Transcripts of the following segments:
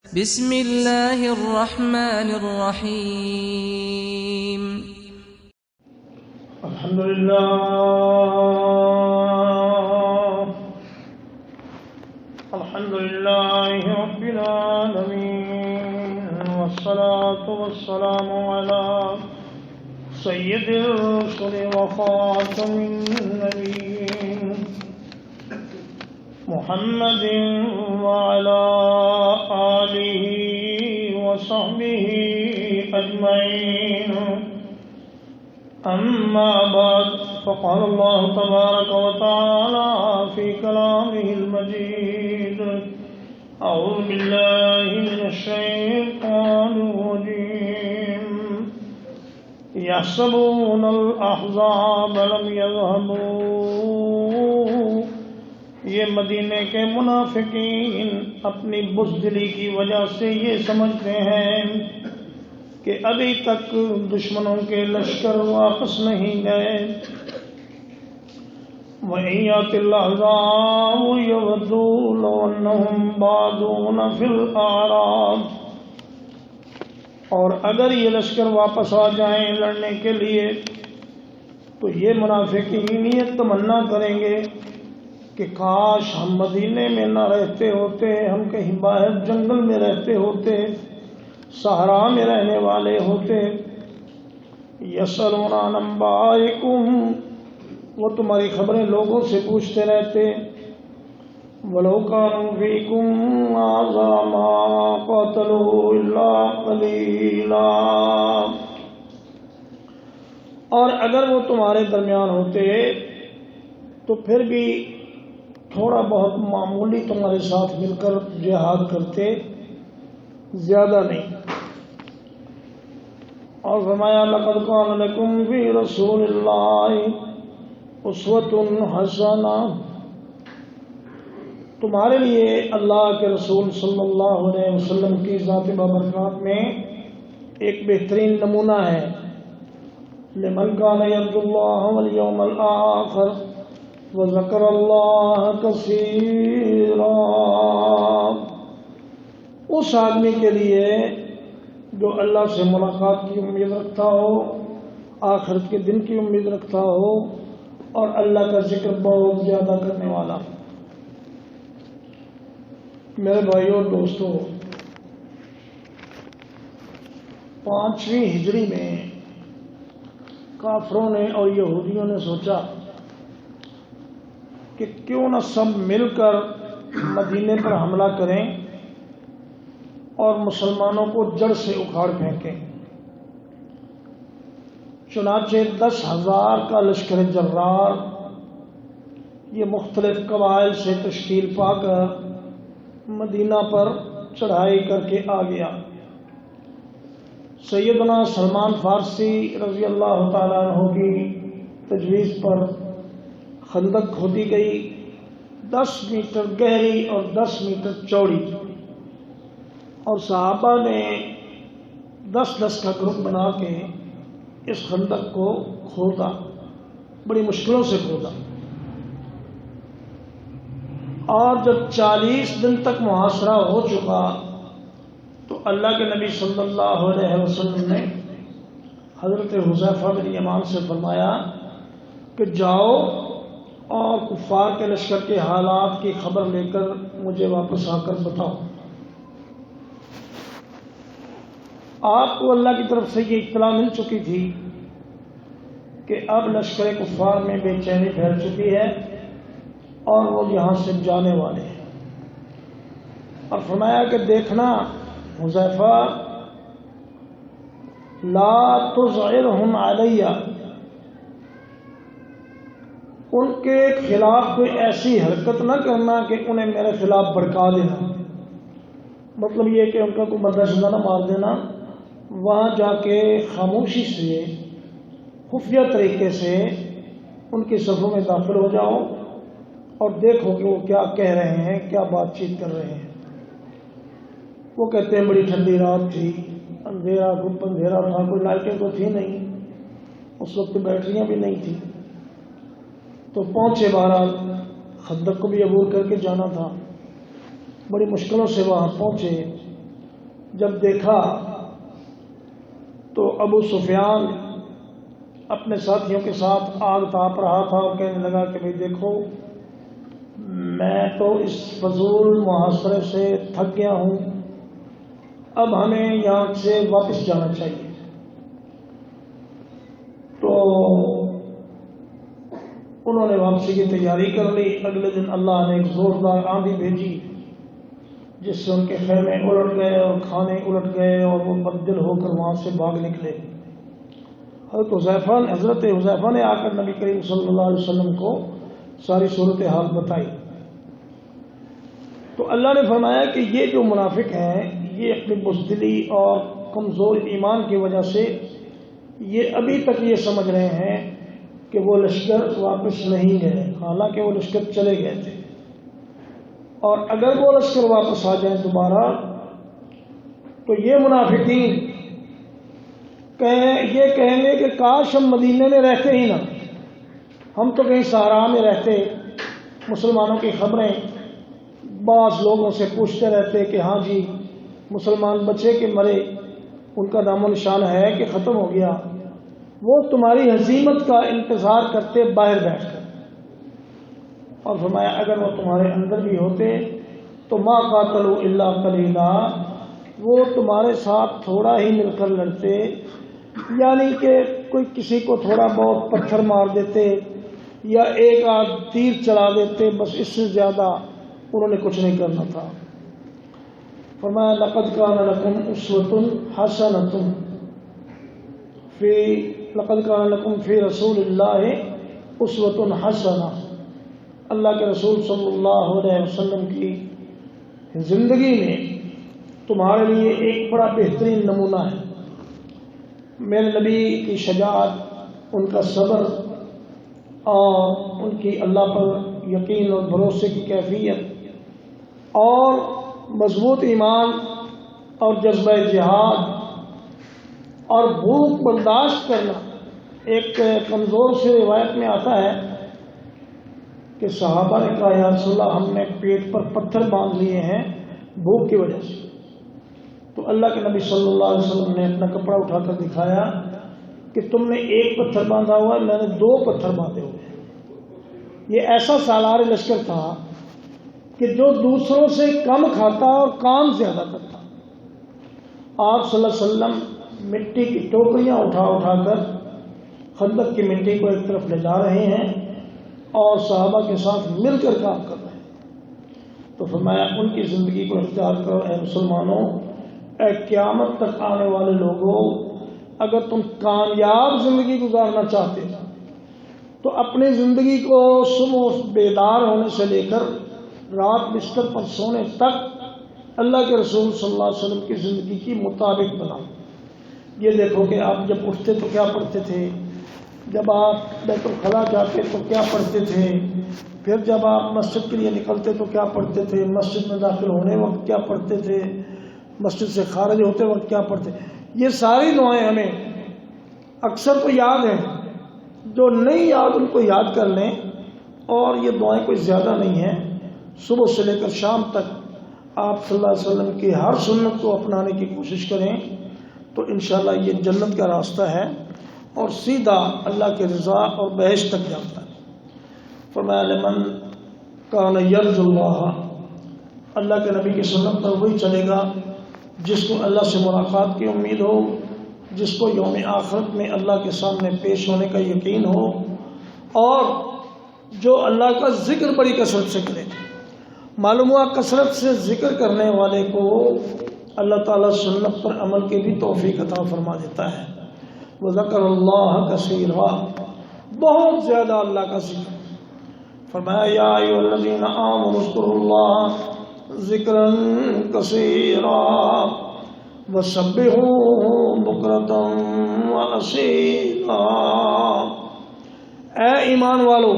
بسم الله الرحمن الرحيم. الحمد لله رب العالمين، والصلاة والسلام على سيد الرسل وخاتم النبيين محمد وعلى آله وصحبه أجمعين. أما بعد، فقال الله تبارك وتعالى في كلامه المجيد: أعوذ بالله من الشيطان الرجيم. يحسبون الأحزاب لم يذهبوا. یہ مدینے کے منافقین اپنی بزدلی کی وجہ سے یہ سمجھتے ہیں کہ ابھی تک دشمنوں کے لشکر واپس نہیں گئے. وَإِن يَأْتِ الْأَحْزَابُ يَوَدُّوا لَوْ أَنَّهُمْ بَادُونَ فِي الْأَعْرَابِ. اور اگر یہ لشکر واپس آ جائیں لڑنے کے لیے تو یہ منافقین یہ تمنا کریں گے کہ کاش ہم مدینے میں نہ رہتے ہوتے، ہم کہیں باہر جنگل میں رہتے ہوتے، صحرا میں رہنے والے ہوتے. یسألون عن انبائکم، وہ تمہاری خبریں لوگوں سے پوچھتے رہتے. ولو كانوا فيكم ما قاتلوا الا قليلا. اور اگر وہ تمہارے درمیان ہوتے تو پھر بھی تھوڑا بہت معمولی تمہارے ساتھ مل کر جہاد کرتے، زیادہ نہیں. اور فرمایا: لقد كان لكم في رسول الله اسوة حسنة. تمہارے لیے اللہ کے رسول صلی اللہ علیہ وسلم کی ذات بابرکات میں ایک بہترین نمونہ ہے. لمن كان يرجو الله واليوم الآخر وذکر اللہ کثیرا. اس آدمی کے لیے جو اللہ سے ملاقات کی امید رکھتا ہو، آخرت کے دن کی امید رکھتا ہو، اور اللہ کا ذکر بہت زیادہ کرنے والا. میرے بھائیوں اور دوستوں، 5ویں ہجری میں کافروں نے اور یہودیوں نے سوچا کہ کیوں نہ سب مل کر مدینے پر حملہ کریں اور مسلمانوں کو جڑ سے اکھاڑ پھینکیں. چنانچہ 10,000 کا لشکر جرار یہ مختلف قبائل سے تشکیل پا کر مدینہ پر چڑھائی کر کے آ گیا. سیدنا سلمان فارسی رضی اللہ تعالیٰ عنہ کی تجویز پر خندق کھودی گئی، 10 میٹر گہری اور 10 میٹر چوڑی، اور صحابہ نے 10-10 کا گروپ بنا کے اس خندق کو کھودا، بڑی مشکلوں سے کھودا. اور جب 40 دن تک محاصرہ ہو چکا تو اللہ کے نبی صلی اللہ علیہ وسلم نے حضرت حذیفہ بن یمان سے فرمایا کہ جاؤ اور کفار کے لشکر کے حالات کی خبر لے کر مجھے واپس آ کر بتاؤ. آپ کو اللہ کی طرف سے یہ اطلاع مل چکی تھی کہ اب لشکر کفار میں بے چینی پھیل چکی ہے اور وہ یہاں سے جانے والے ہیں. اور فرمایا کہ دیکھنا حذیفہ، لا تظہرہم علیہ، ان کے خلاف کوئی ایسی حرکت نہ کرنا کہ انہیں میرے خلاف بھڑکا دینا. مطلب یہ کہ ان کا کوئی مردہ شدہ نہ مار دینا. وہاں جا کے خاموشی سے خفیہ طریقے سے ان کی صفوں میں داخل ہو جاؤ اور دیکھو کہ وہ کیا کہہ رہے ہیں، کیا بات چیت کر رہے ہیں. وہ کہتے ہیں بڑی ٹھنڈی رات تھی، اندھیرا گھپ اندھیرا تھا، کوئی لائٹیں تو تھی نہیں، اس وقت بیٹریاں بھی نہیں تھیں. تو پہنچے، بہرحال خندق کو بھی عبور کر کے جانا تھا، بڑی مشکلوں سے وہاں پہنچے. جب دیکھا تو ابو سفیان اپنے ساتھیوں کے ساتھ آگ تاپ رہا تھا اور کہنے لگا کہ بھئی دیکھو میں تو اس فضول محاصرے سے تھک گیا ہوں، اب ہمیں یہاں سے واپس جانا چاہیے۔ تو انہوں نے واپسی کی تیاری کر لی۔ اگلے دن اللہ نے ایک زوردار آندھی بھیجی جس سے ان کے خیمے الٹ گئے اور کھانے الٹ گئے اور وہ بددل ہو کر وہاں سے بھاگ نکلے۔ حضرت حذیفہ نے آ کر نبی کریم صلی اللہ علیہ وسلم کو ساری صورتحال بتائی تو اللہ نے فرمایا کہ یہ جو منافق ہیں یہ اپنی بزدلی اور کمزور ایمان کی وجہ سے یہ ابھی تک یہ سمجھ رہے ہیں کہ وہ لشکر واپس نہیں گئے، حالانکہ وہ لشکر چلے گئے تھے، اور اگر وہ لشکر واپس آ جائیں دوبارہ تو یہ منافقین یہ کہیں گے کہ کاش ہم مدینے میں رہتے ہی نہ، ہم تو کہیں صحرا میں رہتے، مسلمانوں کی خبریں بعض لوگوں سے پوچھتے رہتے کہ ہاں جی مسلمان بچے کہ مرے، ان کا نام و نشان ہے کہ ختم ہو گیا، وہ تمہاری ہزیمت کا انتظار کرتے باہر بیٹھ کر۔ اور فرمایا اگر وہ تمہارے اندر بھی ہوتے تو ما قاتلوا الا قلیلا، وہ تمہارے ساتھ تھوڑا ہی مل کر لڑتے، یعنی کہ کوئی کسی کو تھوڑا بہت پتھر مار دیتے یا ایک آدھ تیر چلا دیتے، بس اس سے زیادہ انہوں نے کچھ نہیں کرنا تھا۔ فرمایا لقد كان لكم اسوة حسنة في رسول الله اسوة حسنة، اللہ کے رسول صلی اللہ علیہ وسلم کی زندگی میں تمہارے لیے ایک بڑا بہترین نمونہ ہے۔ میرے نبی کی شجاعت، ان کا صبر اور ان کی اللہ پر یقین اور بھروسے کی کیفیت اور مضبوط ایمان اور جذبہ جہاد اور بھوک برداشت کرنا۔ ایک کمزور سی روایت میں آتا ہے کہ صحابہ نے کہا یا رسول اللہ ہم نے پیٹ پر پتھر باندھ لیے ہیں بھوک کی وجہ سے، تو اللہ کے نبی صلی اللہ علیہ وسلم نے اپنا کپڑا اٹھا کر دکھایا کہ تم نے ایک پتھر باندھا ہوا ہے، میں نے 2 پتھر باندھے ہوئے ہیں۔ یہ ایسا سالار لشکر تھا کہ جو دوسروں سے کم کھاتا اور کام زیادہ کرتا۔ آپ صلی اللہ علیہ وسلم مٹی کی ٹوکریاں اٹھا اٹھا کر خدمت کی مٹی کو ایک طرف لے جا رہے ہیں اور صحابہ کے ساتھ مل کر کام کر رہے ہیں۔ تو فرمایا ان کی زندگی کو اختیار کرو اے مسلمانوں، اے قیامت تک آنے والے لوگوں، اگر تم کامیاب زندگی گزارنا چاہتے تو اپنی زندگی کو صبح بیدار ہونے سے لے کر رات بستر پر سونے تک اللہ کے رسول صلی اللہ علیہ وسلم کی زندگی کی مطابق بناؤ۔ یہ دیکھو کہ آپ جب اٹھتے تو کیا پڑھتے تھے، جب آپ بیت الخلا جاتے تو کیا پڑھتے تھے، پھر جب آپ مسجد کے لیے نکلتے تو کیا پڑھتے تھے، مسجد میں داخل ہونے وقت کیا پڑھتے تھے، مسجد سے خارج ہوتے وقت کیا پڑھتے۔ یہ ساری دعائیں ہمیں اکثر تو یاد ہیں، جو نہیں یاد ان کو یاد کر لیں، اور یہ دعائیں کوئی زیادہ نہیں ہیں۔ صبح سے لے کر شام تک آپ صلی اللہ علیہ وسلم کی ہر سنت کو اپنانے کی کوشش کریں تو انشاءاللہ یہ جنت کا راستہ ہے اور سیدھا اللہ کے رضا اور بہشت تک جاتا ہے۔ فرمایا لمن کان یرجو اللہ، اللہ کے نبی کی سنت پر وہی چلے گا جس کو اللہ سے ملاقات کی امید ہو، جس کو یوم آخرت میں اللہ کے سامنے پیش ہونے کا یقین ہو، اور جو اللہ کا ذکر بڑی کثرت سے کرے۔ معلوم ہوا کثرت سے ذکر کرنے والے کو اللہ تعالیٰ سنت پر عمل کی بھی توفیق عطا فرما دیتا ہے۔ وذکر اللہ کثیرا، بہت زیادہ اللہ کا ذکر۔ فرمایا یا ایھا الذین آمنوا اذکروا اللہ ذکرا کثیرا وسبحوہ بکرۃ واصیلا۔ اے ایمان والو،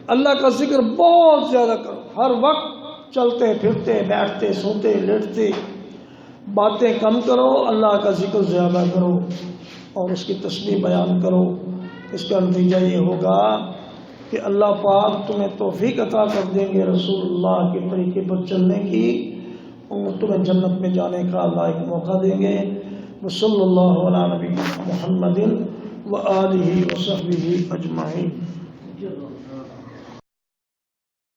اللہ کا ذکر بہت زیادہ کرو، ہر وقت چلتے پھرتے بیٹھتے سوتے لیٹتے باتیں کم کرو، اللہ کا ذکر زیادہ کرو اور اس کی تسبیح بیان کرو۔ اس کا نتیجہ یہ ہوگا کہ اللہ پاک تمہیں توفیق عطا کر دیں گے رسول اللہ کے طریقے پر چلنے کی، اور تمہیں جنت میں جانے کا اللہ ایک موقع دیں گے. وصلی اللہ علی نبینا محمد وآلہ وصحبہ اجمعین.